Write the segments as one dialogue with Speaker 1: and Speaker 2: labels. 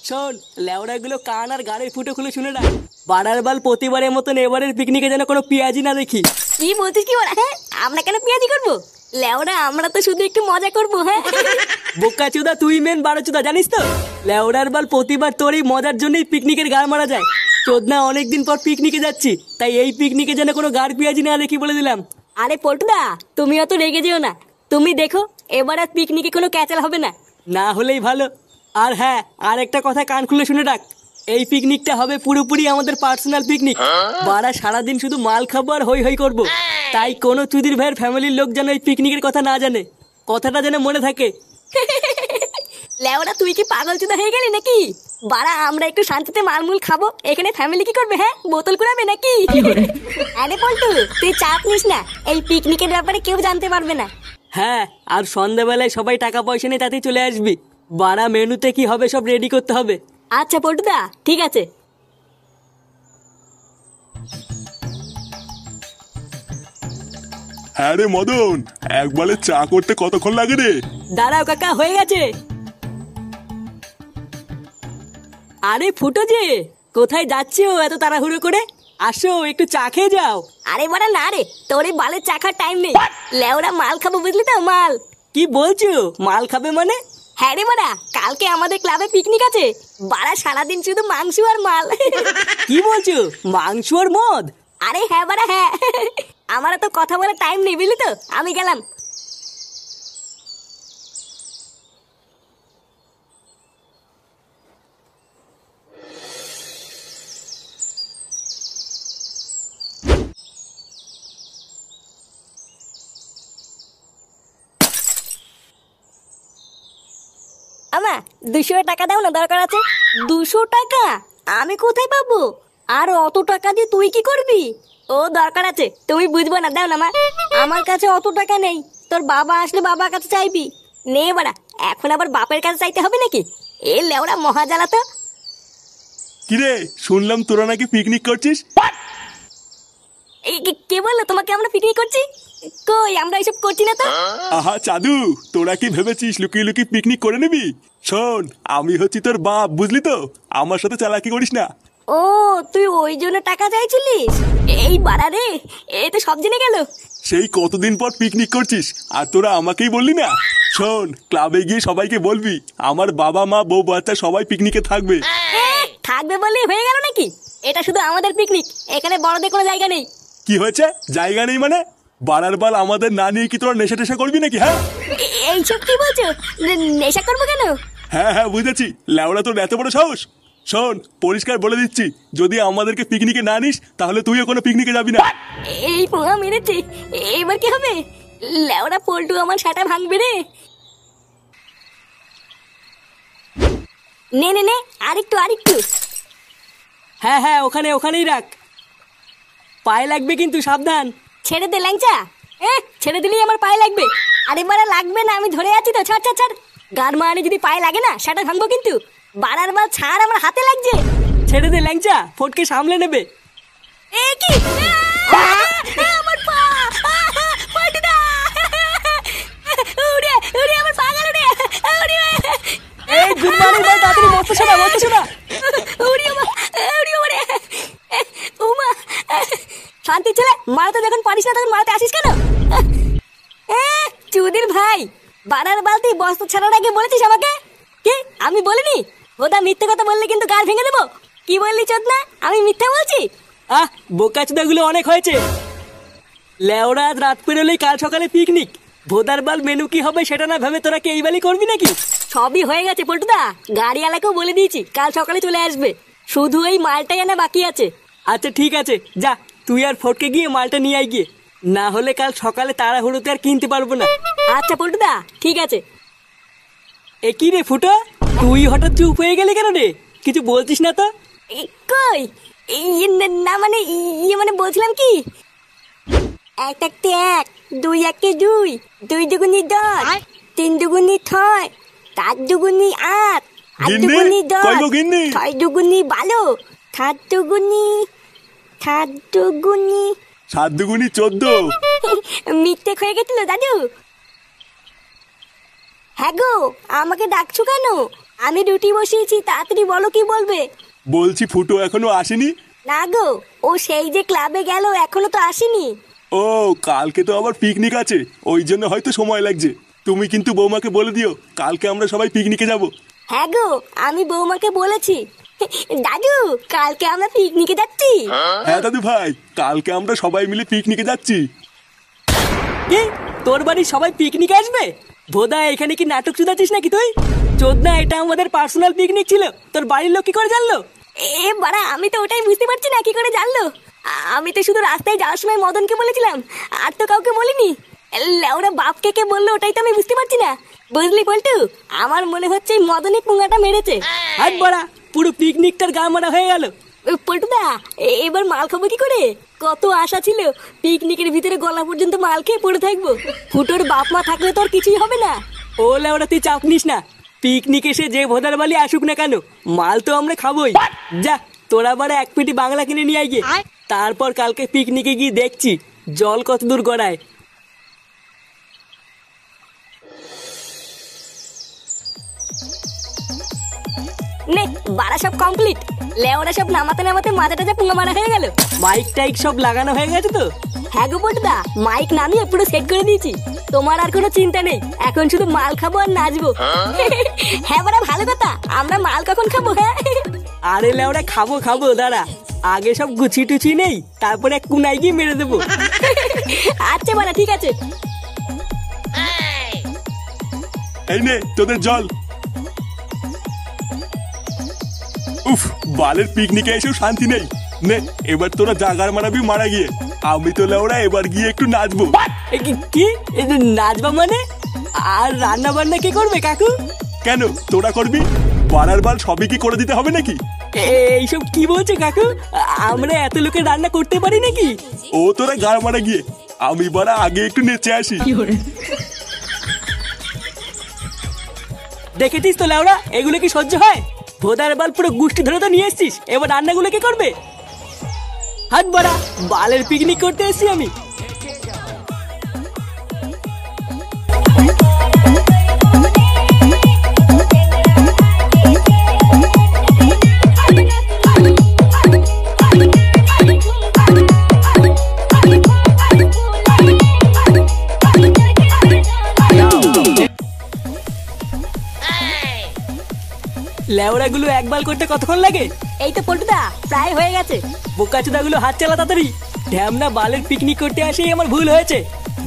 Speaker 1: শোন, লেওড়াগুলো কান আর গাড়ির ফুটো খুলে শুনে না, বাড়ার বাল প্রতিবারের মতন এবারের পিকনিকে যেন কোনো পেঁয়াজি না দেখি।
Speaker 2: কি বলছিস কি বলা? হ্যাঁ, আমরা কেন পেঁয়াজি করবো? লেওড়া আমরা তো শুধু একটু মজা করবো। হ্যাঁ
Speaker 1: বোকা চুদা, তুই মেন বারো চুদা, জানিস তো লেওড়ার বাল প্রতিবার তোর এই মজার জন্যই পিকনিকের গাড় মারা যায়। চোদনা অনেকদিন পর পিকনিকে যাচ্ছি, তাই এই পিকনিকে যেন কোনো গাড় পেঁয়াজি না দেখি বলে দিলাম।
Speaker 2: আরে পল্টুদা, তুমি অত রেগে যেও না। তুমি দেখো এবার আর পিকনিকে কোনো ক্যাচাল হবে না।
Speaker 1: না হলেই ভালো। আর হ্যাঁ, আর একটা কথা কান খুলে শুনে রাখ, এই পিকনিকটা হবে পুরোপুরি আমাদের পার্সোনাল পিকনিক। বারা সারাদিন শুধু মাল খাবো আর হই হই করবো। তাই কোনো চুদির ভাইয়ের ফ্যামিলির লোক যেন এই পিকনিকের কথা না জানে, কথাটা যেন মনে থাকে।
Speaker 2: লেওড়া তুই কি পাগল চুদা হয়ে গেলি নাকি? বাড়া আমরা একটু শান্তিতে মালমুল খাবো, এখানে ফ্যামিলি কি করবে? হ্যাঁ, বোতল কুড়াবে নাকি? আরে পল্টু, তুই চাপ নিস না, এই পিকনিকের ব্যাপারে কেউ জানতে পারবে না।
Speaker 1: হ্যাঁ, আর সন্ধ্যাবেলায় সবাই টাকা পয়সা নিয়ে তাতেই চলে আসবি। বারা মেনুতে কি হবে সব রেডি করতে হবে।
Speaker 2: আচ্ছা পল্টুদা, ঠিক আছে।
Speaker 3: হ্যাঁ রে মদন, একবারে চা করতে কতক্ষণ লাগে রে?
Speaker 1: দাঁড়াও কাকা, হয়ে গেছে। আরে ফুটো যে, কোথায় যাচ্ছো এত তাড়াহুড়ো করে? আসো একটু চা খেয়ে যাও।
Speaker 2: আরে বাড়া না রে, তোর এই বালের চাখার টাইম নেই। লেওড়া মাল খাবো, বুঝলি তো? মাল।
Speaker 1: কি বলছো? মাল খাবে মানে?
Speaker 2: হ্যাঁ রে বাড়া, কালকে আমাদের ক্লাবে পিকনিক আছে। বাড়া সারাদিন শুধু মাংস আর মাল।
Speaker 1: কি বলছো? মাংস আর মদ?
Speaker 2: আরে হ্যাঁ বাড়া হ্যাঁ, আমার তো কথা বলার টাইম নেই, বুঝলি তো? আমি গেলাম। আমা 200 টাকা দাও না, দরকার আছে। 200 টাকা? আমি কোথায় পাবো? আর অত টাকা দিয়ে তুই কি করবি? ও দরকার আছে, তুমি বুঝবো না, দাও না মা। আমার কাছে অত টাকা নেই, তোর বাবা আসলে বাবার কাছে চাইবি। নে বাড়া, এখন আবার বাপের কাছে চাইতে হবে নাকি? এ লেওড়া মহাজালা তো।
Speaker 3: কিরে, শুনলাম তোরা নাকি পিকনিক করছিস?
Speaker 2: এই কে বললো তোমাকে আমরা পিকনিক করছি? কই, আমরা এসব করছি না তো।
Speaker 3: আহা চাদু, তোরা কি ভেবেছিস লুকিয়ে লুকিয়ে পিকনিক করে নিবি? শোন, আমি হচ্ছি তোর বাপ, বুঝলি তো? আমার সাথে চালাকি করিস না।
Speaker 2: ও, তুই ওই জন্য টাকা চাইছিলিস? এই বাড়া রে, এ তো সব জেনে গেল।
Speaker 3: সেই কতদিন পর পিকনিক করছিস আর তোরা আমাকেই বললি না? শোন, ক্লাবে গিয়ে সবাইকে বলবি আমার বাবা মা বউ বাচ্চা সবাই পিকনিকে থাকবে।
Speaker 2: থাকবে বললে হয়ে গেল নাকি? এটা শুধু আমাদের পিকনিক, এখানে বড়দের কোনো জায়গা নেই।
Speaker 3: কি হয়েছে? জায়গা নেই মানে? বাড়ার বাল আমাদের না নিয়ে কি তোরা নেশা টেশা করবি নাকি? হ্যাঁ,
Speaker 2: এইসব কি বলছো? নেশা করবো কেন?
Speaker 3: হ্যাঁ হ্যাঁ বুঝেছি, লেওড়া তোর এত বড় সাহস। শোন, পরিষ্কার বলে দিচ্ছি, যদি আমাদেরকে পিকনিকে না নিস তাহলে তুইও কোনো পিকনিকে যাবি না।
Speaker 2: এই পোহা মেরেছে, এবার কি হবে? লেওড়া পল্টু আমার সাটা ভাঙবে রে। নে নে নে, আরেকটু আরেকটু।
Speaker 1: হ্যাঁ হ্যাঁ, ওখানেই রাখ। পায়ে লাগবে কিন্তু, সাবধান।
Speaker 2: ছেড়ে দে ল্যাংচা। ছেড়ে দিলেই আমার পায়ে লাগবে। আরে বাড়া লাগবে না, আমি ধরে আছি তো। ছাড় ছাড় ছাড়। গান মারানি যদি পায়ে লাগে না, সেটা ভাঙবো কিন্তু। বাড়ার বাল ছাড়, আমার হাতে লাগছে।
Speaker 1: ছেড়ে দে ল্যাংচা, ফটকে সামলে নেবে।
Speaker 2: এ কি? আমার পা! পল্টুদা! উড়ে উড়ে আমার পা গেল রে। উড়ে
Speaker 1: এই গুড মর্নিং ভাই, তাড়াতাড়ি মস্ত শোনা, মস্ত শোনা।
Speaker 2: উড়ে উড়ে উমা! শান্তি ছেলে, মারাতে যখন পারিস না তখন মারাতে আসিস কেন? চুদির ভাই, বানার বালতি বস্তা ছাড়ার আগে বলেছিস আমাকে? কি আমি বলিনি? ওটা মিথ্যে কথা বললে কিন্তু গাল ভেঙে দেবো। কি বললি চোদনা? আমি মিথ্যা বলছি?
Speaker 1: বোকাচোদাগুলো অনেক হয়েছে। লেওড়া আজ রাত পেরোলেই কাল সকালে পিকনিক। ভোদার বাল মেনু কি হবে সেটা না ভেবে তোরা কি এই বালি করবি নাকি?
Speaker 2: সবই হয়ে গেছে পল্টুদা, গাড়িওয়ালাকেও বলে দিয়েছি কাল সকালে চলে আসবে। শুধু এই মালটাই আনা বাকি আছে।
Speaker 1: আচ্ছা ঠিক আছে, যা তুই আর ফটকে গিয়ে মালটা নিয়ে আয় গিয়ে, না হলে কাল সকালে তাড়াহুড়োতে আর কিনতে পারবো না।
Speaker 2: আচ্ছা পল্টুদা, ঠিক আছে।
Speaker 1: এ কি রে ফুটো, তুই হঠাৎ চুপ হয়ে গেলি কেন রে? কিছু বলছিস না তো?
Speaker 2: কই, না মানে মানে বলছিলাম কি, এক একটি এক, দুই একে দুই, দুই দুগুনি 10, 3 দুগুনি 6, 4 দুগুনি 8, 8 দুগুনি 10, 6 দুগুনি 12, 7 দুগুনি
Speaker 3: 7 দুগুনি 14।
Speaker 2: মিথ্যে হয়ে গেছিল দাদু। হ্যাঁ গো, আমাকে ডাকছো কেন? আমি ডিউটি বসিয়েছি, তাড়াতাড়ি বলো কি বলবে।
Speaker 3: বলছি ফুটো এখনো আসেনি?
Speaker 2: না গো, ও সেই যে ক্লাবে গেল, এখনো তো আসেনি।
Speaker 3: ও, কালকে তো আবার পিকনিক আছে, ওই জন্য হয়তো সময় লাগছে। তুমি কিন্তু বৌমাকে বলে দিও কালকে আমরা সবাই পিকনিকে যাব।
Speaker 2: হ্যাঁ গো, আমি বৌমাকে বলেছি। দাদু, কালকে আমরা পিকনিকে যাচ্ছি।
Speaker 3: হ্যাঁ দাদু ভাই, কালকে আমরা সবাই মিলে পিকনিকে যাচ্ছি।
Speaker 1: কি, তোর বাড়ির সবাই পিকনিকে আসবে? ভোদা, এখানে কি নাটক চুদাচ্ছিস নাকি তুই? চোদনা, এটা আমাদের পার্সোনাল পিকনিক ছিল, তোর বাড়ির লোক কি করে জানলো?
Speaker 2: এ বাড়া, আমি তো ওটাই বুঝতে পারছি না কি করে জানলো। আমি তো শুধু রাস্তায় যাওয়ার সময় মদনকে বলেছিলাম, আর তো কাউকে বলিনি। ওরা বাপকে কে বললো ওটাই তো আমি বুঝতে পারছি না। বুঝলি পল্টু, আমার মনে হচ্ছে এই মদনই পুঙ্গাটা মেরেছে।
Speaker 1: হাত বড়া, পুরো পিকনিকটার গা মারা হয়ে গেল।
Speaker 2: পল্টুদা, এবার মাল খাবো কি করে? কত আশা ছিল পিকনিকের ভিতরে গলা পর্যন্ত মাল খেয়ে পড়ে থাকবো। ফুটোর বাপ মা থাকলে তো আর কিছুই হবে না।
Speaker 1: ও লেওড়া, তুই চাপ নিস না। পিকনিক এসে যে ভোদার বালি আসুক না কেন, মাল তো আমরা খাবোই। যা, তোরা বারে এক পেটি বাংলা কিনে নিয়ে আয় গিয়ে। তারপর কালকে পিকনিকে গিয়ে দেখছি জল কত দূর গড়ায়।
Speaker 2: নে বাড়া, সব কমপ্লিট। লেওরা সব নামাতে নামাতে মাথাটা যা পুঙ্গা মারা হয়ে গেল।
Speaker 1: মাইক টাইক সব লাগানো হয়ে গেছে তো?
Speaker 2: হ্যাঁ গো পল্টুদা, মাইক নামিয়ে পুরো সেট করে দিয়েছি। তোমার আর কোনো চিন্তা নেই, এখন শুধু মাল খাবো আর নাচবো। হ্যাঁ বাড়া, ভালো কথা। আমরা মাল কখন খাবো? হ্যাঁ,
Speaker 1: আরে লেওড়া, খাবো খাবো, দাঁড়া। আগে সব গুছি টুচি নেই, তারপরে এক কুনাই গিয়ে মেরে দেবো।
Speaker 2: আচ্ছা বাড়া, ঠিক আছে।
Speaker 3: এই নে তোদের জল। উফ, বালের পিকনিকে এসেও শান্তি নেই। নে, এবার তোরা জাগার মারাবি মারা গিয়ে। আমি তো লেওড়া এবার গিয়ে একটু নাচবো।
Speaker 1: কি এই যে নাচবা মানে? আর রান্না বান্না কে করবে কাকু?
Speaker 3: কেন, তোরা করবি? বাড়ার বাল সবই কি করে দিতে হবে নাকি?
Speaker 1: এইসব কি বলছে কাকু? আমরা এত লোকের রান্না করতে পারি নাকি?
Speaker 3: ও তোরা গাড় মারা গিয়ে, আমি বাড়া আগে একটু নেচে আসি।
Speaker 1: দেখেছিস তো লেওড়া, এগুলো কি সহ্য হয়? ভোদার বাল পুরো গুষ্টি ধরে তো নিয়ে এসছিস, এবার রান্নাগুলো কে করবে? হাত বাড়া, বালের পিকনিক করতে এসছি আমি। লেওড়াগুলো একবার করতে কতক্ষণ লাগে?
Speaker 2: এই তো পল্টুদা, প্রায় হয়ে গেছে।
Speaker 1: বোকাচোদাগুলো হাত চালা তাড়াতাড়ি। ঢ্যামনা বালের পিকনিক করতে আসেই আমার ভুল হয়েছে।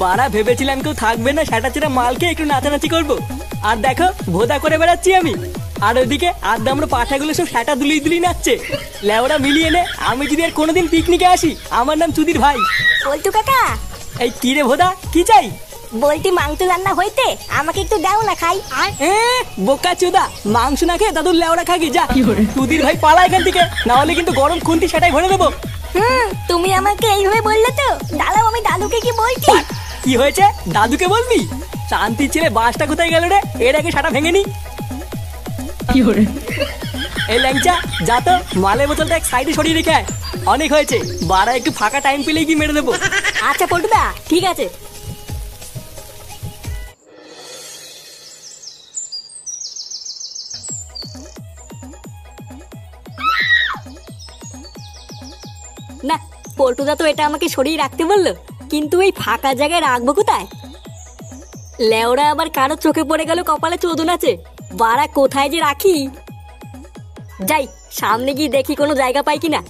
Speaker 1: বাড়া, ভেবেছিলাম কেউ থাকবে না, সেটা ছেড়ে মালকে একটু নাচানাচি করবো। আর দেখো, ভোদা করে বেড়াচ্ছি আমি। আর ওইদিকে আড্ডা আমরা পাঠাগুলো সব সেটা দুলিয়ে দুলিয়ে নাচছে। লেওড়া মিলিয়ে নে, আমি যদি আর কোনোদিন পিকনিকে আসি, আমার নাম চুদির ভাই।
Speaker 2: পল্টু কাকা,
Speaker 1: এই কি রে ভোদা, কি চাই?
Speaker 2: বলটি মাংস রান্না হইতে, আমাকে একটু দাও না খাই।
Speaker 1: বোকা চোদা, মাংস না খেয়ে দাদুর লেওড়া খাগি যা। চুদির ভাই পালা এখান থেকে, না হলে কিন্তু গরম খুন্তি সেটাই ভরে দেবো।
Speaker 2: তুমি আমাকে এইভাবে বললে তো, দাঁড়াও আমি দাদুকে কি বলছি।
Speaker 1: কি হয়েছে, দাদুকে বলবি? শান্তির ছেলে, বাসটা কোথায় গেল রে? এর আগে সাটা ভেঙে নি। এই ল্যাংচা, যা তো মালের বোতলটা এক সাইডে সরিয়ে রেখে আয়। অনেক হয়েছে, বাড়া একটু ফাঁকা টাইম পেলেই কি মেরে দেবো।
Speaker 2: আচ্ছা পল্টুদা, ঠিক আছে। না, পল্টুদা তো এটা আমাকে সরিয়ে রাখতে বললো, কিন্তু এই ফাঁকা জায়গায় রাখবো কোথায়? লেওরা আবার কারো চোখে পড়ে গেল কপালে চোদন আছে। বাড়া, কোথায় যে রাখি? যাই, সামনে গিয়ে দেখি কোনো জায়গা পাই কিনা।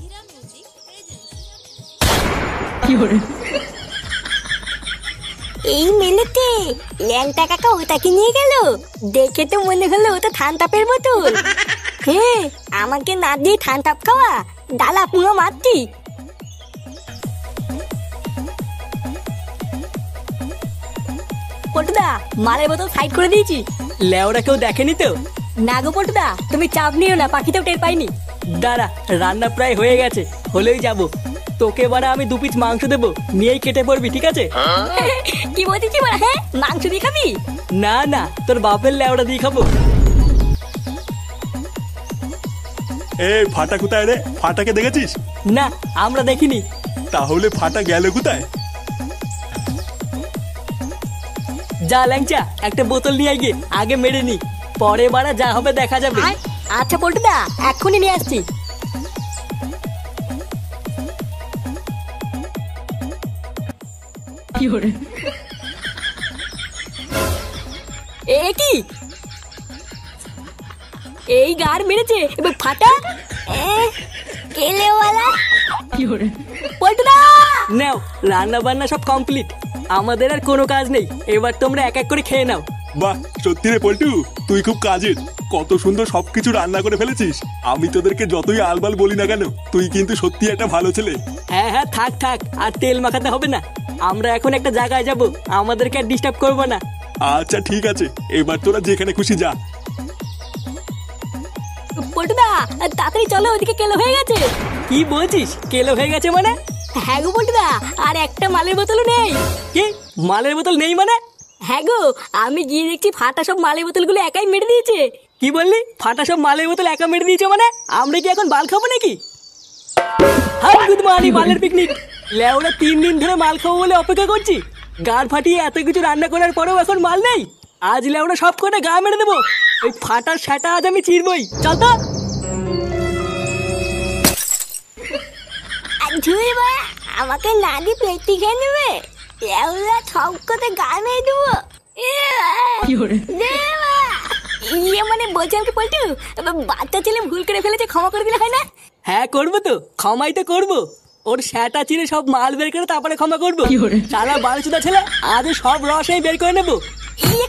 Speaker 2: এই মেলেতে ল্যাংটা কাকা ওটাকে নিয়ে গেল। দেখে তো মনে হলো ওটা ঠান্ডাপের বোতল। হ্যাঁ, আমাকে না দিয়ে ঠান্ডাপ খাওয়া, ডালা পুরো মারতি। পল্টুদা, মালের বোতল সাইড করে দিয়েছি।
Speaker 1: লেওরা কেউ দেখেনি তো?
Speaker 2: না গো পল্টুদা, তুমি চাপ নিও না, পাখিতেও টের পাইনি।
Speaker 1: দাঁড়া, রান্না প্রায় হয়ে গেছে, হলেই যাবো। তোকে বারা আমি 2 পিস মাংস দেবো, নিয়েই কেটে পড়বি, ঠিক আছে?
Speaker 2: কি বলছিস কি বলা? হ্যাঁ, মাংস দিয়ে খাবি?
Speaker 1: না না, তোর বাপের লেওড়া দিয়ে খাবো।
Speaker 3: এ ফাটা কোথায় রে? ফাটাকে দেখেছিস?
Speaker 1: না, আমরা দেখিনি।
Speaker 3: তাহলে ফাটা গেল কোথায়?
Speaker 1: যা ল্যাংচা, একটা বোতল নিয়ে গিয়ে আগে মেরে নি। পরে বাড়া যা হবে দেখা যাবে।
Speaker 2: আচ্ছা পল্টুদা, এক্ষুনি নিয়ে আসছি। এ কি এই গার মেরেছে এবার ফাটা কেলেওয়ালা পল্টুদা।
Speaker 1: নাও, রান্না বান্না সব কমপ্লিট, আমাদের আর কোনো কাজ নেই, এবার তোমরা এক এক করে খেয়ে নাও।
Speaker 3: বাহ, সত্যি রে পল্টু, তুই খুব কাজের। কত সুন্দর সবকিছু রান্না করে ফেলেছিস। আমি তোদেরকে যতই আলবাল বলি না কেন, তুই কিন্তু সত্যি একটা ভালো ছেলে।
Speaker 1: হ্যাঁ হ্যাঁ, থাক থাক, আর তেল মাখাতে হবে না। আমরা এখন একটা জায়গায় যাব, আমাদেরকে আর ডিস্টার্ব করবো না।
Speaker 3: আচ্ছা ঠিক আছে, এবার তোরা যেখানে খুশি যা।
Speaker 2: পল্টুদা তাড়াতাড়ি চলো, ওদিকে কেলো হয়ে গেছে।
Speaker 1: কি বলছিস, কেলো হয়ে গেছে মানে?
Speaker 2: হ্যাঁ গো পল্টুদা, আর একটা মালের বোতলও নেই।
Speaker 1: কি মালের বোতল নেই মানে?
Speaker 2: হ্যাঁ গো, আমি গিয়ে দেখছি ফাটা সব মালের বোতলগুলো একাই মেরে দিয়েছে।
Speaker 1: কি বললি, ফাটা সব মালের বোতল একা মেরে দিয়েছে মানে? আমরা কি এখন বাল খাবো নাকি? হাই গুড মর্নিং, মালের পিকনিক। লেওরা 3 দিন ধরে মাল খাবো বলে অপেক্ষা করছি, গাড় ফাটিয়ে এত কিছু রান্না করার পরেও এখন মাল নেই। আজ লেওরা সব কটা গা মেরে দেবো। ওই ফাটার সেটা আজ আমি চিরবই। চল তো।
Speaker 2: ঝুড়ি বা আমাকে না দিয়ে পেটি খেয়ে নেবে, সব কথা গা মেরে দেবো। ইয়ে মানে বলছিলাম কি পল্টু, বাচ্চা ছেলে ভুল করে ফেলেছে, ক্ষমা করে দিলে হয় না?
Speaker 1: হ্যাঁ করবো তো, ক্ষমাই তো করবো। ওর সেটা চিরে সব মাল বের করে তারপরে ক্ষমা করবো। সারা বালচুদা ছেলে, আজ সব রস আমি বের করে নেবো।
Speaker 2: ইয়ে